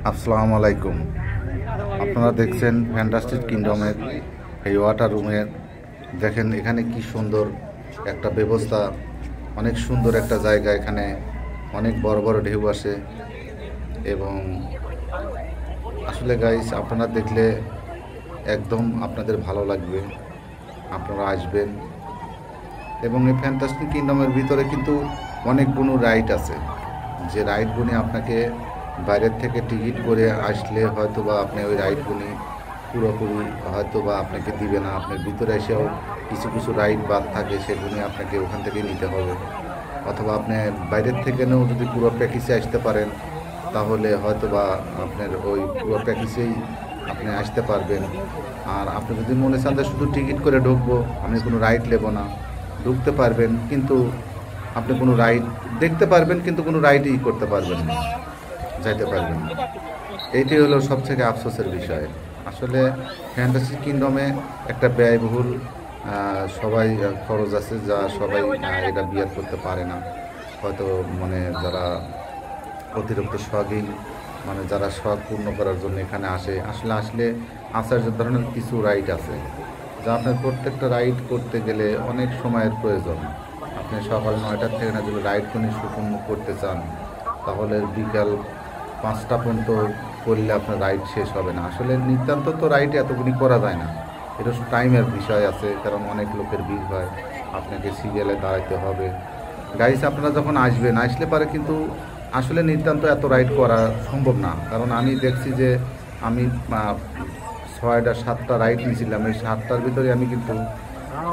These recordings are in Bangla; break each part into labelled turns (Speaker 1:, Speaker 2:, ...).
Speaker 1: আসসালামু আলাইকুম। আপনারা দেখছেন ফ্যান্টাস্টিক কিংডমের এই ওয়াটার রুমের। দেখেন এখানে কি সুন্দর একটা ব্যবস্থা, অনেক সুন্দর একটা জায়গা। এখানে অনেক বড় বড় ঢেউ আসে এবং আসলে গাইস আপনারা দেখলে একদম আপনাদের ভালো লাগবে। আপনারা আসবেন এবং এই ফ্যান্টাস্টিক কিংডমের ভিতরে কিন্তু অনেকগুলো রাইড আছে, যে রাইডগুলি আপনাকে বাইরের থেকে টিকিট করে আসলে হয়তো বা আপনি ওই রাইডগুলি পুরোপুরি হয়তো বা আপনাকে দিবে না। আপনার ভিতরে এসেও কিছু কিছু রাইড বাদ থাকে, সেগুলি আপনাকে ওখান থেকে নিতে হবে। অথবা আপনি বাইরের থেকে নিয়েও যদি পুরো প্যাকেজে আসতে পারেন তাহলে হয়তো বা আপনার ওই পুরো প্যাকেজেই আপনি আসতে পারবেন। আর আপনি যদি মনে চান যে শুধু টিকিট করে ঢুকবো, আমি কোনো রাইড নেব না, ঢুকতে পারবেন, কিন্তু আপনি কোনো রাইড দেখতে পারবেন কিন্তু কোনো রাইডই করতে পারবেন না, যাইতে পারবেন না। এইটাই হলো সবথেকে আফসোসের বিষয়। আসলে ফ্যান্টাসি কিংডমে একটা ব্যয়বহুল সবাই খরচ আছে, যা সবাই এটা বিয়ার করতে পারে না। হয়তো মানে যারা অতিরিক্ত শখই, মানে যারা শখ পূর্ণ করার জন্য এখানে আসলে আশ্চর্য ধরনের কিছু রাইড আছে, যা আপনার প্রত্যেকটা রাইড করতে গেলে অনেক সময়ের প্রয়োজন। আপনি সকাল 9টার থেকে না যদি রাইডগুলি সম্পূর্ণ করতে চান তাহলে বিকাল 5টা পর্যন্ত করলে আপনার রাইড শেষ হবে না। আসলে নিতান্ত তো রাইড এতগুলি করা যায় না, এটা টাইমের বিষয় আছে, কারণ অনেক লোকের ভিড় হয়, আপনাকে সিরিয়ালে দাঁড়াইতে হবে। গাইস আপনারা যখন আসলে পারে কিন্তু আসলে নিতান্ত এত রাইড করা সম্ভব না। কারণ আমি দেখছি যে আমি 6টা 7টা রাইড নিয়েছিলাম, এই 7টার ভিতরে আমি কিন্তু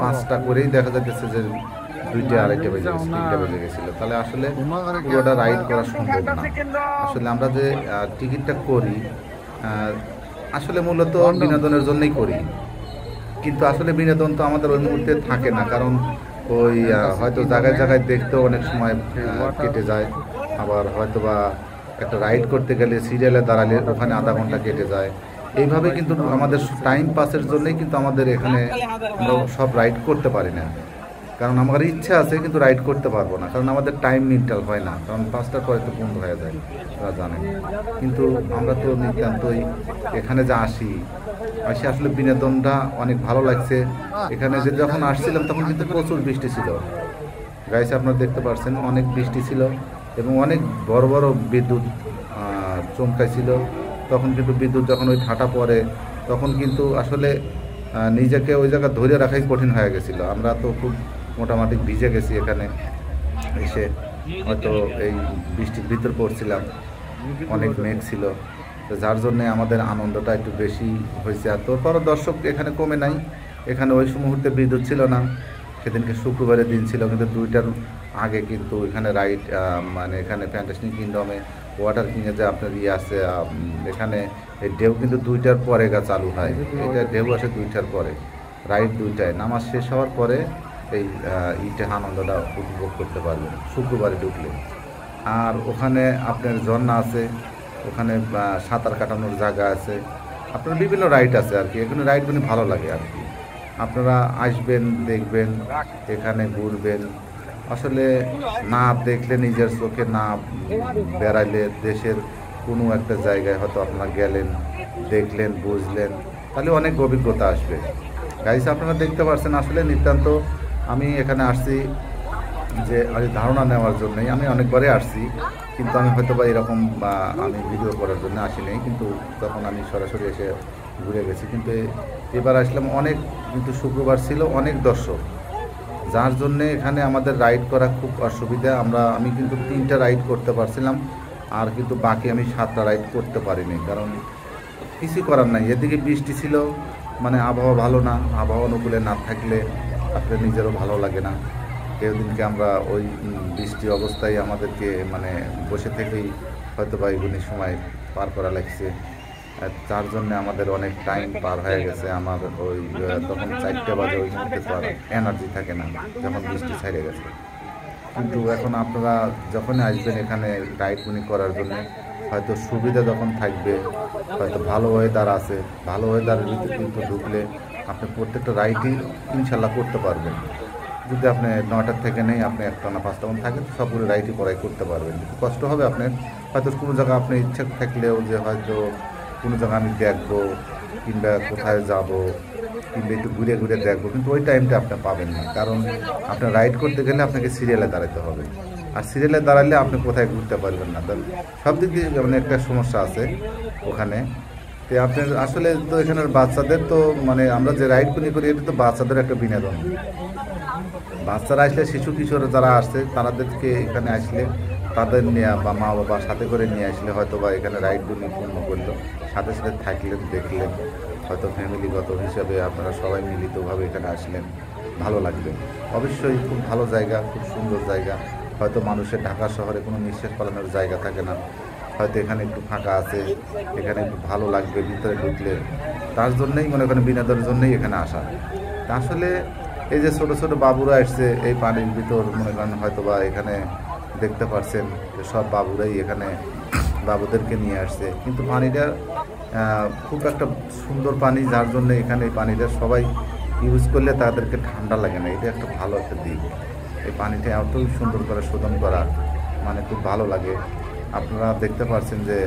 Speaker 1: 5টা করেই দেখা যাচ্ছে যে 2টা 2:30 বেজে গেছে, 3টা বেজে গেছিলো। তাহলে আসলে পুরোটা রাইড করা সম্ভব না। আসলে আমরা যে টিকিটটা করি আসলে মূলত বিনোদনের জন্যই করি, কিন্তু আসলে বিনোদন তো আমাদের ওই মুহূর্তে থাকে না। কারণ ওই হয়তো জায়গায় জায়গায় দেখতেও অনেক সময় কেটে যায়, আবার হয়তো বা একটা রাইড করতে গেলে সিরিয়ালে দাঁড়ালে ওখানে আধা ঘন্টা কেটে যায়। এইভাবে কিন্তু আমাদের টাইম পাসের জন্যই কিন্তু আমাদের এখানে আমরা সব রাইড করতে পারি না। কারণ আমার ইচ্ছা আছে কিন্তু রাইড করতে পারবো না, কারণ আমাদের টাইম নির্টাল হয় না, কারণ 5টার পরে তো বন্ধ হয়ে যায়, আপনারা জানেন। কিন্তু আমরা তো নিতান্তই এখানে যা আসি আসলে বিনোদনটা অনেক ভালো লাগছে। এখানে যে যখন আসছিলাম তখন কিন্তু প্রচুর বৃষ্টি ছিল গাইস, আপনারা দেখতে পাচ্ছেন অনেক বৃষ্টি ছিল এবং অনেক বড় বড় বিদ্যুৎ চমকাইছিল। তখন কিন্তু বিদ্যুৎ যখন ওই ফাটা পড়ে তখন কিন্তু আসলে নিজেকে ওই জায়গা ধরে রাখাই কঠিন হয়ে গেছিলো। আমরা তো খুব মোটামুটি ভিজে গেছি এখানে এসে, হয়তো এই বৃষ্টির ভিতর পড়ছিলাম, অনেক মেঘ ছিল, তো যার জন্যে আমাদের আনন্দটা একটু বেশি হয়েছে। আর তারপরও দর্শক এখানে কমে নাই, এখানে ওই মুহূর্তে বিদ্যুৎ ছিল না, সেদিনকে শুক্রবারের দিন ছিল, কিন্তু 2টার আগে কিন্তু এখানে রাইড মানে এখানে ফ্যান্টাসটিক কিংডমে ওয়াটার কিংয়ে যে আপনার আছে এখানে এই ঢেউ কিন্তু 2টার পরে চালু হয়। এটা ঢেউ আসে 2টার পরে, রাইড 2টায়, নামাজ শেষ হওয়ার পরে এই ইটে আনন্দটা উপভোগ করতে পারবেন শুক্রবারে ঢুকলে। আর ওখানে আপনার ঝর্ণা আছে, ওখানে সাঁতার কাটানোর জায়গা আছে, আপনার বিভিন্ন রাইড আছে আর কি। এখানে রাইডগুলি ভালো লাগে আর কি। আপনারা আসবেন, দেখবেন, এখানে ঘুরবেন। আসলে না দেখলে, নিজের চোখে না বেড়াইলে দেশের কোনো একটা জায়গায় হয়তো আপনারা গেলেন, দেখলেন, বুঝলেন, তাহলে অনেক অভিজ্ঞতা আসবে। গাইস আপনারা দেখতে পাচ্ছেন আসলে নিতান্ত আমি এখানে আসছি যে ধারণা নেওয়ার জন্যই। আমি অনেকবারই আসছি, কিন্তু আমি হয়তো বা এরকম আমি ভিডিও করার জন্য আসিনি, কিন্তু তখন আমি সরাসরি এসে ঘুরে গেছি। কিন্তু এবার আসলাম অনেক, কিন্তু শুক্রবার ছিল, অনেক দর্শক, যার জন্যে এখানে আমাদের রাইড করা খুব অসুবিধা। আমি কিন্তু 3টা রাইড করতে পারছিলাম, আর কিন্তু বাকি আমি 7টা রাইড করতে পারিনি, কারণ কিছু করার নাই। এদিকে বৃষ্টি ছিল, মানে আবহাওয়া ভালো না, আবহাওয়া অনুকূলে না থাকলে আপনার নিজেরও ভালো লাগে না। কেউ দিনকে আমরা ওই বৃষ্টি অবস্থায় আমাদেরকে মানে বসে থেকেই হয়তো বা এগুলি সময় পার করা লাগছে, যার জন্য আমাদের অনেক টাইম পার হয়ে গেছে। আমার ওই তখন 4টে বাজে, ওই মুহূর্তে তো আর এনার্জি থাকে না যখন বৃষ্টি ছেড়ে গেছে। কিন্তু এখন আপনারা যখন আসবেন এখানে রাইডগুলি করার জন্য, হয়তো সুবিধা যখন থাকবে, হয়তো ভালো ওয়েদার আছে, ভালো ওয়েদারের ভিতরে কিন্তু ঢুকলে আপনি প্রত্যেকটা রাইডই ইনশাল্লাহ করতে পারবেন। যদি আপনি 9টার থেকে নেই আপনি 1টা না 5টা মতো থাকেন সবগুলো রাইডই করাই করতে পারবেন, কিন্তু কষ্ট হবে আপনার হয়তো কোনো জায়গা আপনি ইচ্ছা থাকলেও যে হয়তো কোনো জায়গা আমি দেখবো কিংবা কোথায় যাব কিংবা একটু ঘুরে ঘুরে দেখবো, কিন্তু ওই টাইমটা আপনি পাবেন না, কারণ আপনার রাইড করতে গেলে আপনাকে সিরিয়ালে দাঁড়াতে হবে, আর সিরিয়ালে দাঁড়ালে আপনি কোথায় ঘুরতে পারবেন না। তাহলে সব দিক দিয়ে মানে একটা সমস্যা আছে ওখানে। তো আপনার আসলে তো এখানের বাচ্চাদের তো মানে আমরা যে রাইড করি এটা তো বাচ্চাদের একটা বিনোদন। বাচ্চারা আসলে শিশু কিশোর যারা আসছে তাদেরকে এখানে আসলে তাদের নেওয়া বা মা বাবা সাথে করে নিয়ে আসলে হয়তো বা এখানে রাইডগুলি পূর্ণ করলো, সাথে সাথে থাকলেন দেখলেন, হয়তো ফ্যামিলিগত হিসাবে আপনারা সবাই মিলিতভাবে এখানে আসলেন, ভালো লাগবে। অবশ্যই খুব ভালো জায়গা, খুব সুন্দর জায়গা। হয়তো মানুষের ঢাকা শহরে কোনো নিঃশ্বাস ফেলানোর জায়গা থাকে না, হয়তো এখানে একটু ফাঁকা আছে, এখানে একটু ভালো লাগবে ভিতরে ঢুকলে, তার জন্যই মনে করেন বিনোদনের জন্যই এখানে আসা। তা আসলে এই যে ছোট ছোট বাবুরা আসছে এই পানির ভিতর মনে করেন হয়তো বা এখানে দেখতে পাচ্ছেন যে সব বাবুরাই এখানে বাবুদেরকে নিয়ে আসছে, কিন্তু পানিটা খুব একটা সুন্দর পানি, যার জন্য এখানে এই পানিটা সবাই ইউজ করলে তাদেরকে ঠান্ডা লাগে না, এটা একটা ভালো একটা দিক। এই পানিটা এতই সুন্দর করে শোধন করা মানে খুব ভালো লাগে। আপনারা দেখতে পাচ্ছেন যে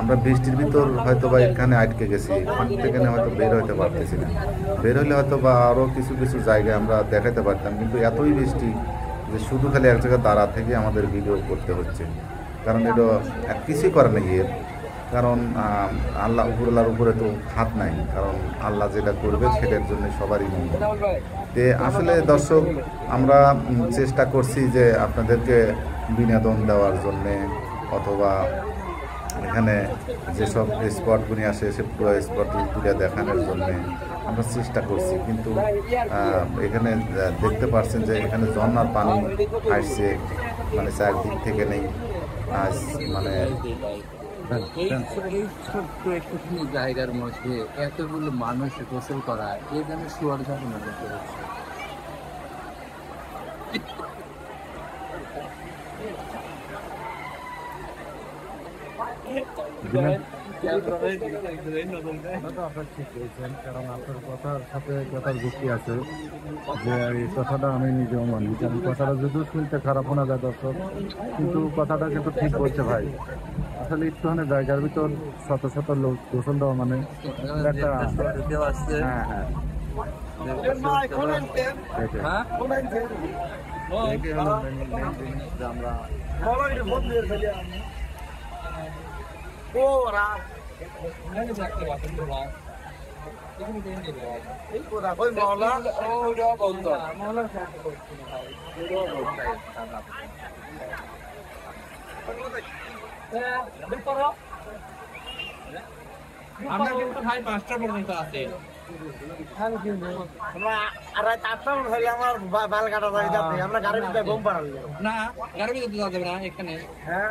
Speaker 1: আমরা বৃষ্টির ভিতর হয়তো বা এখানে আটকে গেছি, এখান থেকে হয়তো বের হতে পারতেছি না, বের হলে হয়তো বা আরও কিছু কিছু জায়গায় আমরা দেখাতে পারতাম, কিন্তু এতই বৃষ্টি যে শুধু খালি এক জায়গায় দাঁড়া থেকে আমাদের ভিডিও করতে হচ্ছে, কারণ এটা কিছুই করে না এর, কারণ আল্লাহ উপরওয়ালার উপরে তো হাত নাই, কারণ আল্লাহ যেটা করবে সেটার জন্য সবারই মঙ্গল। তে আসলে দর্শক আমরা চেষ্টা করছি যে আপনাদেরকে বিনোদন দেওয়ার জন্যে অথবা এখানে যেসব স্পটগুলি আসে সে পুরো স্পটগুলি তুলে দেখানোর জন্যে আমরা চেষ্টা করছি, কিন্তু এখানে দেখতে পাচ্ছেন যে এখানে ঝর্ণার পানি আসছে, মানে চারদিক থেকে নেই মানে
Speaker 2: এই ছোট্ট একটু জায়গার মধ্যে এতগুলো মানুষ গোসল করা এখানে শোয়ার জন্য মনে করেছে।
Speaker 3: আপনার ঠিক বলছেন, কারণ আপনার কথার সাথে কথার যুক্তি আছে যে এই কথাটা আমি নিজেও মানি, কারণ কথাটা যদিও শুনতে খারাপ শোনা যায় দর্শক, কিন্তু কথাটা কিন্তু ঠিক বলছে ভাই। আসলে একটুখানি জায়গার ভিতর শত শত লোক গোসল দেওয়া মানে একটা হ্যাঁ হ্যাঁ
Speaker 4: আমরা কিন্তু ভাই 5টা পর্যন্ত আছি। আমার বাল কাটা যাবে, আমরা গাড়ির ভিতরে ঘুম পাড়াল না, গাড়ির ভিতরে যাওয়া যাবে না এখানে। হ্যাঁ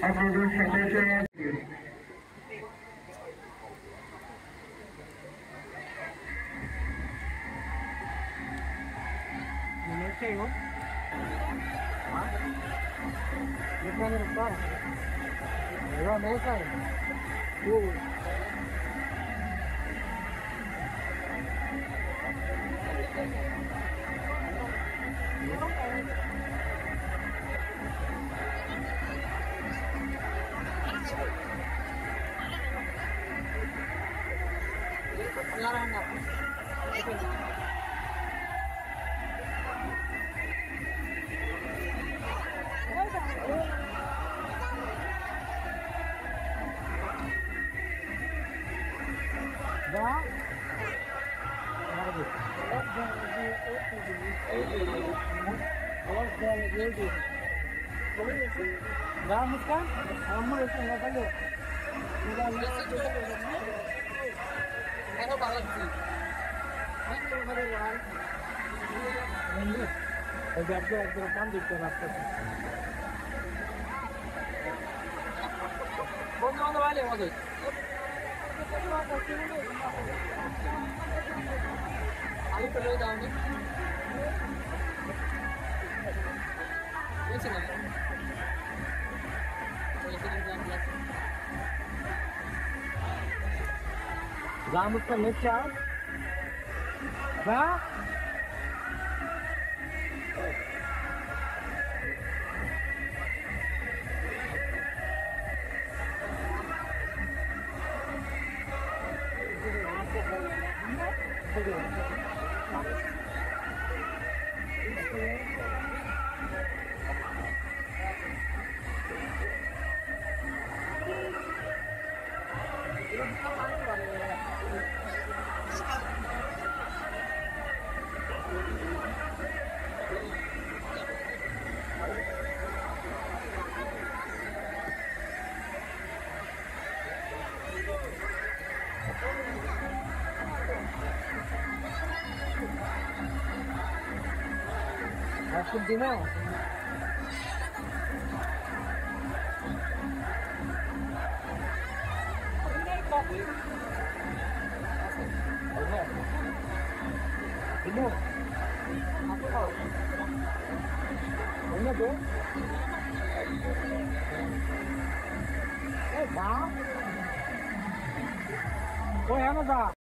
Speaker 5: আপনাদের সকলকে
Speaker 4: Ramutkan Mecha. Ba? Argentina. Ini. Apa kau? Ini tu. Bang. Oh, yang apa?